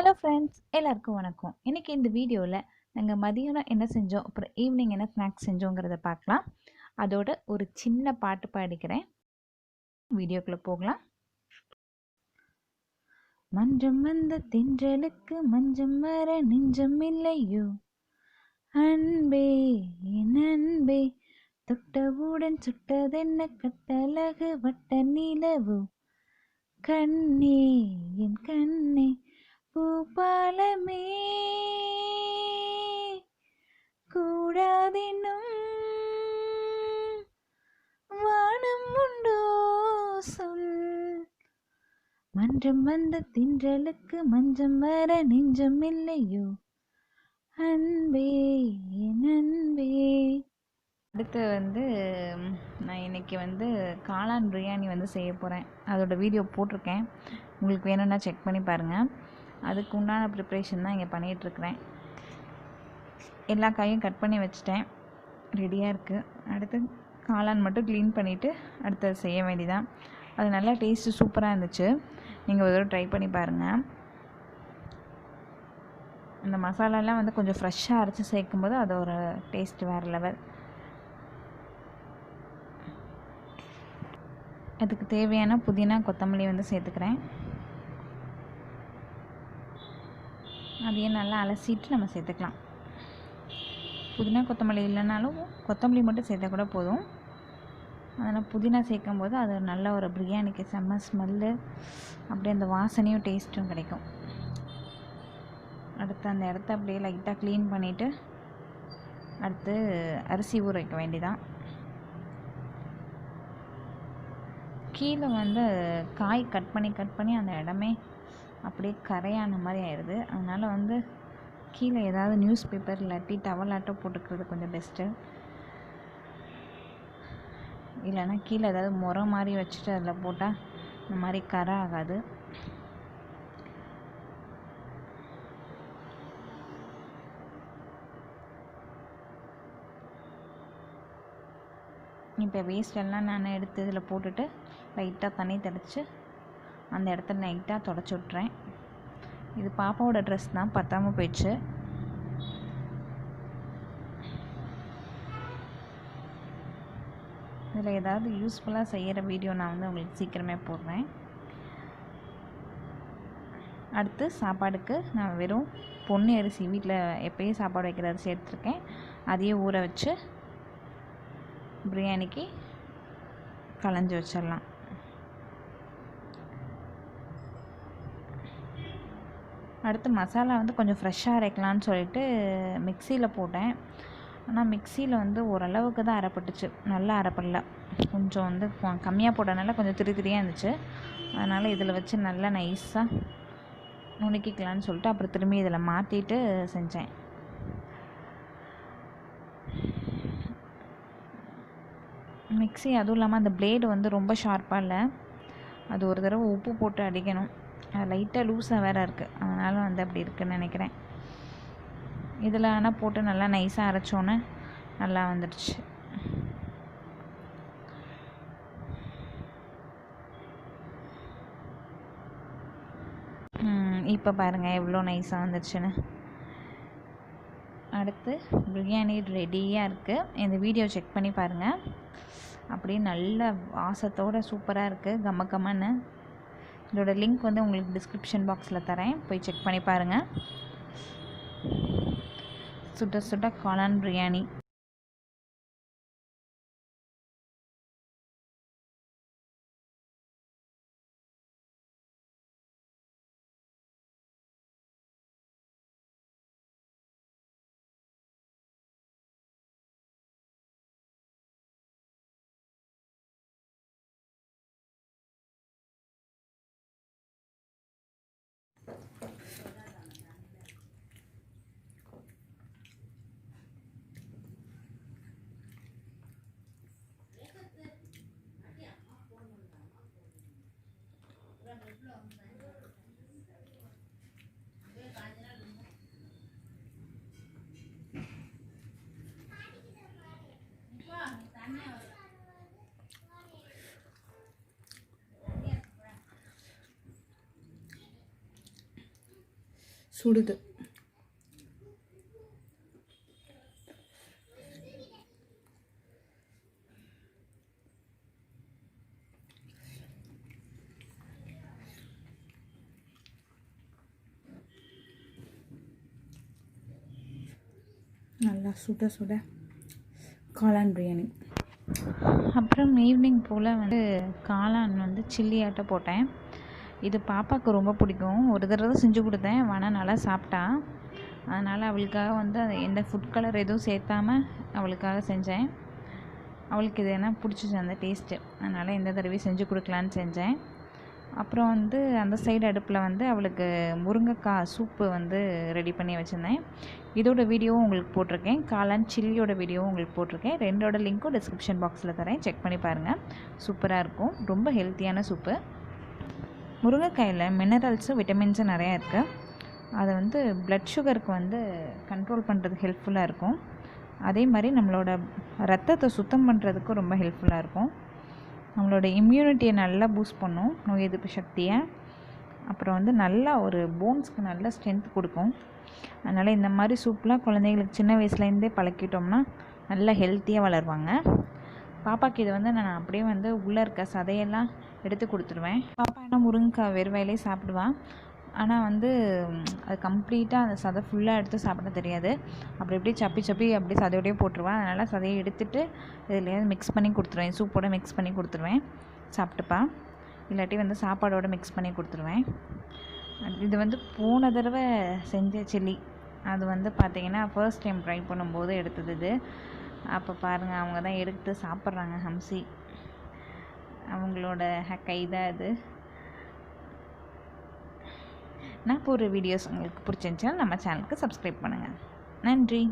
Hello friends, எல்லாருக்கும் வணக்கம். இன்றைக்கி இந்த வீடியோவில் நாங்கள் மதியானம் என்ன செஞ்சோம், அப்புறம் ஈவினிங் என்ன ஸ்நாக்ஸ் செஞ்சோங்கிறத பார்க்கலாம். அதோட ஒரு சின்ன பாட்டு பாடிக்கிறேன். வீடியோக்குள்ளே போகலாம். மஞ்சம் வந்த தென்றலுக்கு மஞ்சம் வர நெஞ்சம் இல்லையோ, அன்பே என் அன்பே, தொட்டவுடன் சுட்டதென்ன கட்டழகு வட்ட நிலவோ, கண்ணே என் கண்ணே பூபாலமே, கூடாதென்னும் வானம் உண்டோ சொல். மன்றம் வந்த தின்றலுக்கு மஞ்சம் வர நெஞ்சம் இல்லையோ, அன்பே என் அன்பே. அடுத்து நான் இன்னைக்கு காளான் பிரியாணி செய்ய போகிறேன். அதோட வீடியோ போட்டிருக்கேன், உங்களுக்கு வேணும்னா செக் பண்ணி பாருங்கள். அதுக்கு உண்டான ப்ரிப்ரேஷன் தான் இங்கே பண்ணிகிட்ருக்கிறேன். எல்லா காயும் கட் பண்ணி வச்சுட்டேன், ரெடியாக இருக்குது. அடுத்து காளான் மட்டும் க்ளீன் பண்ணிவிட்டு அடுத்தது செய்ய வேண்டியதான். அது நல்லா டேஸ்ட்டு சூப்பராக இருந்துச்சு. நீங்கள் ஒரு தடவை ட்ரை பண்ணி பாருங்கள். இந்த மசாலாலாம் கொஞ்சம் ஃப்ரெஷ்ஷாக அரைச்சி சேர்க்கும்போது அது ஒரு டேஸ்ட்டு வேறு லெவல். அதுக்கு தேவையான புதினா கொத்தமல்லி சேர்த்துக்கிறேன். அதையும் நல்லா அலசிட்டு நம்ம சேர்த்துக்கலாம். புதினா கொத்தமல்லி இல்லைனாலும் கொத்தமல்லி மட்டும் சேர்த்தா கூட போதும். அதனால் புதினா சேர்க்கும் போது அது நல்ல ஒரு பிரியாணிக்கு செம்ம ஸ்மெல்லு, அப்படியே அந்த வாசனையும் டேஸ்ட்டும் கிடைக்கும். அடுத்து அந்த இடத்த அப்படியே லைட்டாக க்ளீன் பண்ணிவிட்டு அடுத்து அரிசி ஊற வைக்க வேண்டியதான். கீழே காய் கட் பண்ணி அந்த இடமே அப்படியே கரையான மாதிரி ஆயிடுது. அதனால் கீழே ஏதாவது நியூஸ் பேப்பர் இல்லாட்டி டவலாட்டோ போட்டுக்கிறது கொஞ்சம் பெஸ்ட்டு. இல்லைன்னா கீழே ஏதாவது முறை மாதிரி வச்சுட்டு அதில் போட்டால் இந்த மாதிரி கரை ஆகாது. இப்போ வேஸ்டெல்லாம் நான் எடுத்து இதில் போட்டுட்டு லைட்டாக தண்ணி தெளித்து அந்த இடத்துல லைட்டாக தொடச்சி விட்றேன். இது பாப்பாவோட ட்ரெஸ் தான், பத்தாமல் போயிடுச்சு. இதில் ஏதாவது யூஸ்ஃபுல்லாக செய்கிற வீடியோ நான் உங்களுக்கு சீக்கிரமே போடுறேன். அடுத்து சாப்பாடுக்கு நான் வெறும் பொன்னி அரிசி, வீட்டில் எப்பயும் சாப்பாடு வைக்கிற அரிசி எடுத்துருக்கேன். அதையே ஊற வச்சு பிரியாணிக்கு களைஞ்சி வச்சிடலாம். அடுத்து மசாலா கொஞ்சம் ஃப்ரெஷ்ஷாக அரைக்கலான்னு சொல்லிட்டு மிக்சியில் போட்டேன். ஆனால் மிக்சியில் ஓரளவுக்கு தான் அரைப்பட்டுச்சு, நல்லா அரைப்படல. கொஞ்சம் கம்மியாக போட்டனால கொஞ்சம் திரியாக இருந்துச்சு. அதனால் இதில் வச்சு நல்லா நைஸாக நுணுக்கிக்கலான்னு சொல்லிட்டு அப்புறம் திரும்பி இதில் மாற்றிட்டு செஞ்சேன். மிக்ஸி அதுவும் இல்லாமல் அந்த பிளேடு ரொம்ப ஷார்ப்பாக இல்லை. அது ஒரு தடவை உப்பு போட்டு அடிக்கணும். அது லைட்டாக லூஸாக வேறு இருக்குது, அதனால் அப்படி இருக்குதுன்னு நினைக்கிறேன். இதில் ஆனால் போட்டு நல்லா நைஸாக அரைச்சோன்னே நல்லா வந்துடுச்சு. இப்போ பாருங்கள் எவ்வளோ நைஸாக வந்துடுச்சுன்னு. அடுத்து பிரியாணி ரெடியாக இருக்குது. இந்த வீடியோ செக் பண்ணி பாருங்கள். அப்படியே நல்ல வாசத்தோடு சூப்பராக இருக்குது, கம்ம கம்மன்னு. இதோட லிங்க் உங்களுக்கு டிஸ்கிரிப்ஷன் பாக்ஸில் தரேன், போய் செக் பண்ணி பாருங்கள். சுட சுட காளான் பிரியாணி. சுடுது. நல்லா சுட சுட காளான் பிரியாணி. அப்புறம் ஈவினிங் போல் வந்து காளான் வந்து சில்லி ஆட்ட போட்டேன். இது பாப்பாவுக்கு ரொம்ப பிடிக்கும். ஒரு தடவை செஞ்சு கொடுத்தேன், வனா நல்லா சாப்பிட்டா. அதனால் அவளுக்காக வந்து அது எந்த ஃபுட் கலர் எதுவும் சேர்த்தாமல் அவளுக்காக செஞ்சேன். அவளுக்கு இது என்ன பிடிச்சிச்சு அந்த டேஸ்ட்டு, அதனால் எந்த தடவையும் செஞ்சு கொடுக்கலான்னு செஞ்சேன். அப்புறம் வந்து அந்த சைடு அடுப்பில் வந்து அவளுக்கு முருங்கைக்காய் சூப்பு வந்து ரெடி பண்ணி வச்சுருந்தேன். இதோட வீடியோவும் உங்களுக்கு போட்டிருக்கேன். காளான் சில்லியோட வீடியோவும் உங்களுக்கு போட்டிருக்கேன். ரெண்டோட லிங்க்கும் டிஸ்கிரிப்ஷன் பாக்ஸில் தரேன், செக் பண்ணி பாருங்கள். சூப்பராக இருக்கும், ரொம்ப ஹெல்த்தியான சூப்பு. முருங்கைக்காயில் மினரல்ஸும் விட்டமின்ஸும் நிறையா இருக்குது. அதை வந்து ப்ளட் சுகருக்கு வந்து கண்ட்ரோல் பண்ணுறதுக்கு ஹெல்ப்ஃபுல்லாக இருக்கும். அதே மாதிரி நம்மளோட ரத்தத்தை சுத்தம் பண்ணுறதுக்கும் ரொம்ப ஹெல்ப்ஃபுல்லாக இருக்கும். நம்மளோட இம்யூனிட்டியை நல்லா பூஸ்ட் பண்ணும், நோய் எதிர்ப்பு சக்தியை. அப்புறம் வந்து நல்லா ஒரு போன்ஸ்க்கு நல்ல ஸ்ட்ரென்த் கொடுக்கும். அதனால் இந்த மாதிரி சூப்லாம் குழந்தைங்களுக்கு சின்ன வயசுலேருந்தே பழக்கிட்டோம்னா நல்லா ஹெல்த்தியாக வளருவாங்க. பாப்பாவுக்கு இது வந்து நான் அப்படியே வந்து உள்ளே இருக்க சதையெல்லாம் எடுத்து கொடுத்துருவேன். பாப்பா என்ன முருங்கைக்காய் வெறும் வயலே சாப்பிடுவான். ஆனால் வந்து அது கம்ப்ளீட்டாக அந்த சதை ஃபுல்லாக எடுத்து சாப்பிட தெரியாது. அப்படி இப்படி சப்பி சப்பி அப்படி சதையோடையே போட்டுருவேன். அதனால் சதையை எடுத்துகிட்டு இதுலையாவது மிக்ஸ் பண்ணி கொடுத்துருவேன், சூப்போடு மிக்ஸ் பண்ணி கொடுத்துருவேன், சாப்பிட்டுப்பா. இல்லாட்டி வந்து சாப்பாடோடு மிக்ஸ் பண்ணி கொடுத்துருவேன். இது வந்து போன தடவை செஞ்ச சில்லி, அது வந்து பார்த்திங்கன்னா ஃபர்ஸ்ட் டைம் ட்ரை பண்ணும்போது எடுத்தது இது. அப்போ பாருங்கள், அவங்க தான் எடுத்து சாப்பிட்றாங்க. ஹம்சி அவங்களோட கை தான் அது. நான் போடுற வீடியோஸ் உங்களுக்கு பிடிச்சிருந்துச்சுன்னா நம்ம சேனலுக்கு சப்ஸ்கிரைப் பண்ணுங்கள். நன்றி.